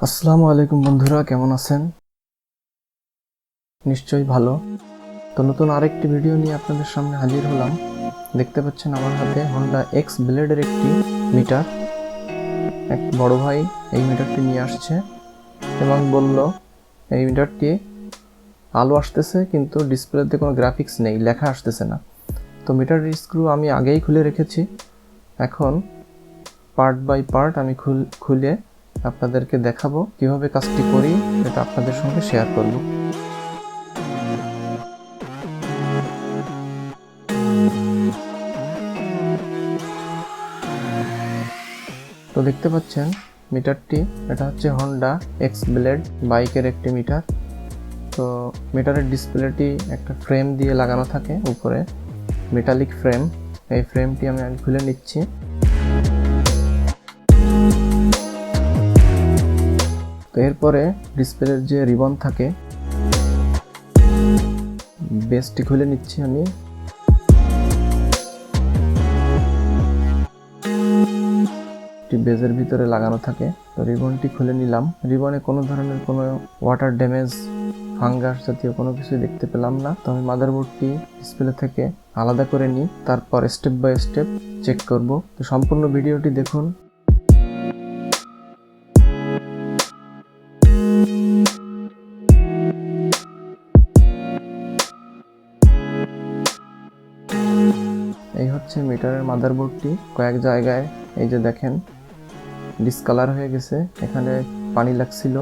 আসসালামু আলাইকুম বন্ধুরা, কেমন আছেন? নিশ্চয়ই ভালো। তো নতুন আরেকটি ভিডিও নিয়ে আপনাদের সামনে হাজির হলাম। দেখতে পাচ্ছেন আমার হাতে হন্ডা এক্স ব্লেডের একটি মিটার। এক বড় ভাই এই মিটারটি নিয়ে আসছে এবং বলল এই মিটারটি আলো আসতেছে কিন্তু ডিসপ্লেতে কোনো গ্রাফিক্স নেই, লেখা আসতেছে না। তো মিটারের স্ক্রু আমি আগেই খুলে রেখেছি। এখন পার্ট বাই পার্ট আমি খুলে আপনাদেরকে দেখাবো কিভাবে কাজটি করি, এটা আপনাদের সঙ্গে শেয়ার করব। তো দেখতে পাচ্ছেন মিটারটি, এটা হচ্ছে হন্ডা এক্স ব্লেড বাইকের একটি মিটার। তো মিটারের ডিসপ্লেটি একটা ফ্রেম দিয়ে লাগানো থাকে উপরে, মেটালিক ফ্রেম। এই ফ্রেমটি আমি খুলে নিচ্ছি। তো এরপরে ডিসপ্লের যে রিবন থাকে, বেসটি খুলে নিচ্ছি আমি। বেজের ভিতরে লাগানো থাকে। তো রিবনটি খুলে নিলাম। রিবনে কোনো ধরনের কোনো ওয়াটার ড্যামেজ, ফাঙ্গাস জাতীয় কোনো কিছু দেখতে পেলাম না। তো আমি মাদারবোর্ডটি ডিসপ্লে থেকে আলাদা করে নিই, তারপর স্টেপ বাই স্টেপ চেক করব। তো সম্পূর্ণ ভিডিওটি দেখুন। এই হচ্ছে মিটারের মাদারবোর্ডটি। কয়েক জায়গায় এই যে দেখেন ডিসকালার হয়ে গেছে, এখানে পানি লাগছিল,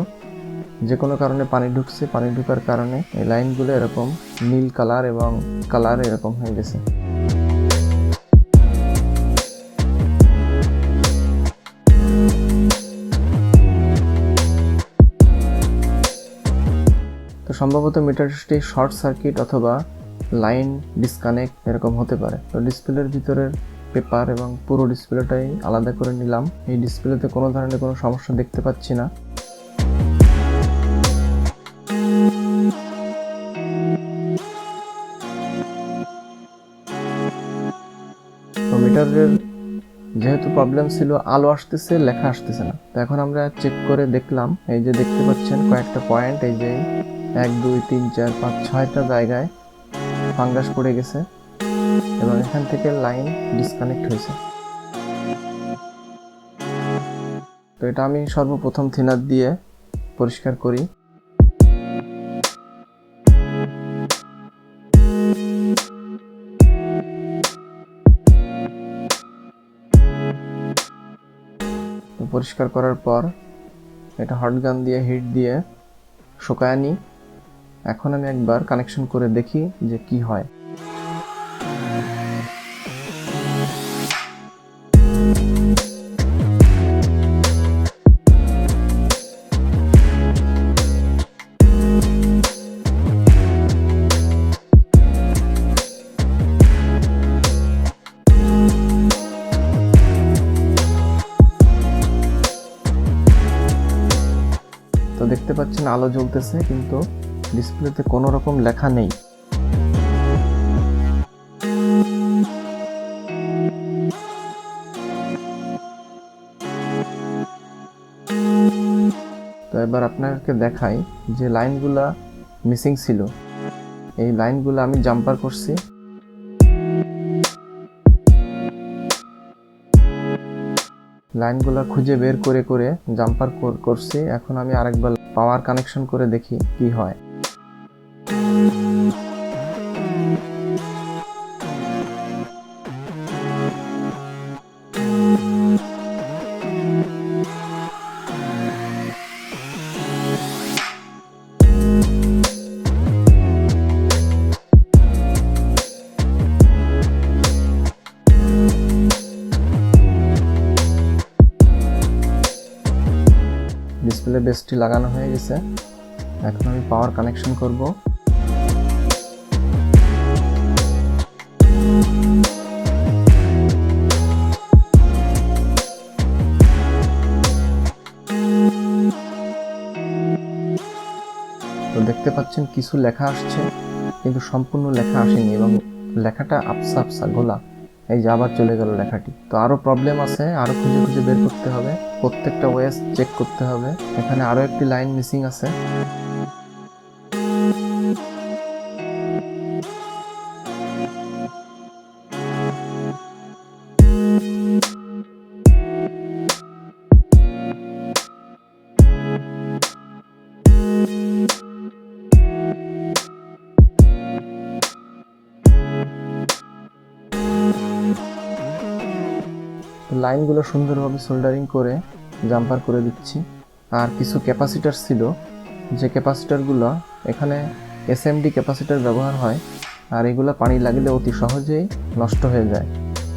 যে কোনো কারণে পানি ঢুকছে, পানি ঢুকার কারণে এই লাইনগুলো এরকম নীল কালার এবং কালার এরকম হয়ে গেছে। তো সম্ভবত মিটারটি শর্ট সার্কিট অথবা লাইন ডিসকানেক্ট এরকম হতে পারে। তো ডিসপ্লের ভিতরের পেপার এবং পুরো ডিসপ্লেটাই আলাদা করে নিলাম। এই ডিসপ্লেতে কোনো ধরনের কোনো সমস্যা দেখতে পাচ্ছি না। তো মিটারের যেহেতু প্রবলেম ছিল, আলো আসতেছে, লেখা আসতেছে না। তো এখন আমরা চেক করে দেখলাম, এই যে দেখতে পাচ্ছেন কয়েকটা পয়েন্ট, এই যে 1 2 3 4 5 6টা জায়গায় ফাঙ্গাস পড়ে গেছে এবং এখান থেকে লাইন ডিসকানেক্ট হয়েছে। তো এটা আমি সর্বপ্রথম থিনার দিয়ে পরিষ্কার করি। তো পরিষ্কার করার পর এটা হট গান দিয়ে হিট দিয়ে শুকায় নিই। এখন আমি একবার কানেকশন করে দেখি যে কি হয়। তো দেখতে পাচ্ছেন আলো জ্বলতেছে কিন্তু ডিসপ্লেতে কোনো রকম লেখা নেই। তো এবার আপনাকে দেখাই যে লাইনগুলা মিসিং ছিল, এই লাইনগুলো আমি জাম্পার করছি। লাইনগুলো খুঁজে বের করে করে জাম্পার করছি। এখন আমি আরেকবার পাওয়ার কানেকশন করে দেখি কি হয়। ডিসপ্লে বেসটি লাগানো হয়ে গেছে। এখন আমি পাওয়ার কানেকশন করব। তো দেখতে পাচ্ছেন কিছু লেখা আসছে কিন্তু সম্পূর্ণ লেখা আসেনি এবং লেখাটা আবসা আবসা গোলা। এই যে আবার চলে গেল লেখাটি। তো আরও প্রবলেম আছে, আরও খুঁজে খুঁজে বের করতে হবে, প্রত্যেকটা ওয়েস চেক করতে হবে। এখানে আরও একটি লাইন মিসিং আছে। লাইনগুলো সুন্দরভাবে সোল্ডারিং করে জাম্পার করে দিচ্ছি। আর কিছু ক্যাপাসিটার ছিল, যে ক্যাপাসিটারগুলো এখানে এসএমডি ক্যাপাসিটার ব্যবহার হয়, আর এগুলো পানি লাগলে অতি সহজেই নষ্ট হয়ে যায়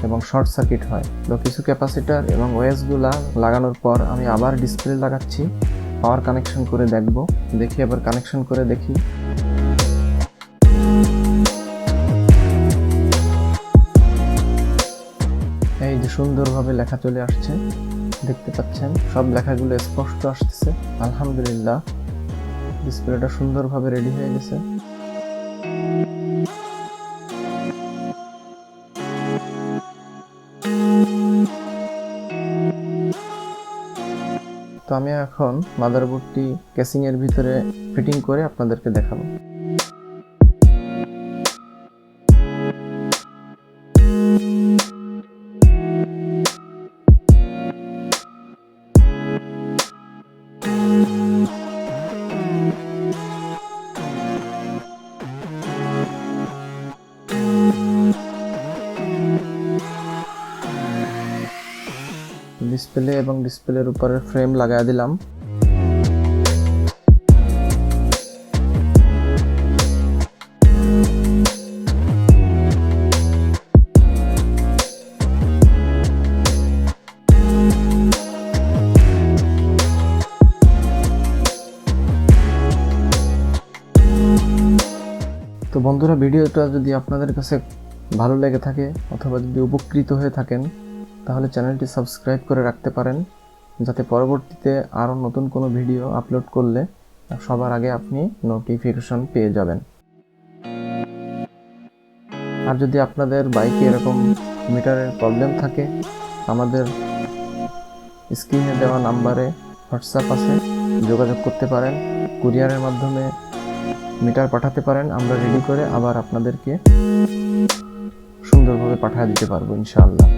এবং শর্ট সার্কিট হয়। তো কিছু ক্যাপাসিটার এবং ওয়েসগুলা লাগানোর পর আমি আবার ডিসপ্লে লাগাচ্ছি, পাওয়ার কানেকশন করে দেখি আবার কানেকশন করে দেখি। এই যে সুন্দরভাবে লেখা চলে আসছে, দেখতে পাচ্ছেন সব লেখাগুলো স্পষ্ট আসতেছে। আলহামদুলিল্লাহ, ডিসপ্লেটা সুন্দরভাবে রেডি হয়ে গেছে। তো আমি এখন মাদারবোর্ডটি কেসিং এর ভিতরে ফিটিং করে আপনাদেরকে দেখাবো। ডিসপ্লে এবং ডিসপ্লের উপরে ফ্রেম লাগাই দিলাম। তো বন্ধুরা, ভিডিওটা যদি আপনাদের কাছে ভালো লেগে থাকে অথবা যদি উপকৃত হয়ে থাকেন, তাহলে চ্যানেলটি সাবস্ক্রাইব করে রাখতে পারেন, যাতে পরবর্তীতে আরও নতুন কোনো ভিডিও আপলোড করলে সবার আগে আপনি নোটিফিকেশন পেয়ে যাবেন। আর যদি আপনাদের বাইকে এরকম মিটারের প্রবলেম থাকে, আমাদের স্ক্রিনে দেওয়া নাম্বারে হোয়াটসঅ্যাপ আছে, যোগাযোগ করতে পারেন। কুরিয়ারের মাধ্যমে মিটার পাঠাতে পারেন, আমরা রেডি করে আবার আপনাদেরকে সুন্দরভাবে পাঠিয়ে দিতে পারবো ইনশাআল্লাহ।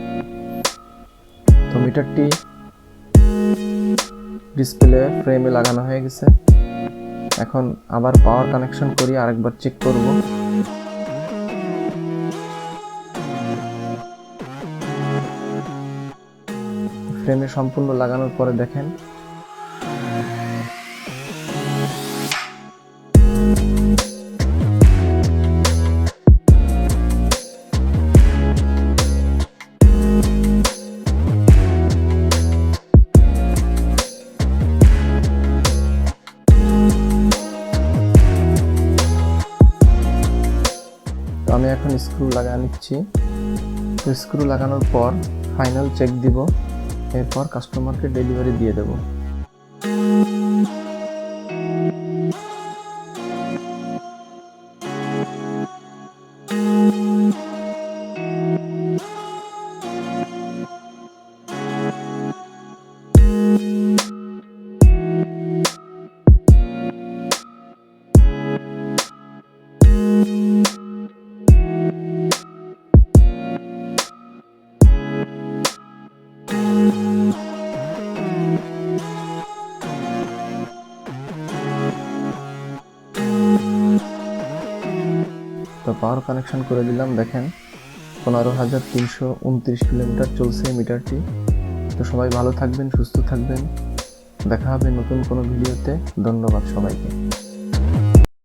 তো মিটারটি ডিসপ্লে ফ্রেমে লাগানো হয়ে গেছে। এখন আবার পাওয়ার কানেকশন করি, আরেকবার চেক করব। ফ্রেমে সম্পূর্ণ লাগানোর পরে দেখেন আমি এখন স্ক্রু লাগিয়ে নিচ্ছি। তো স্ক্রু লাগানোর পর ফাইনাল চেক দিব, এরপর কাস্টমারকে ডেলিভারি দিয়ে দেব। তো পাওয়ার কানেকশন করে দিলাম, দেখেন 15,329 কিলোমিটার চলছে মিটারটি। তো সবাই ভালো থাকবেন, সুস্থ থাকবেন, দেখা হবে নতুন কোনো ভিডিওতে। ধন্যবাদ সবাইকে।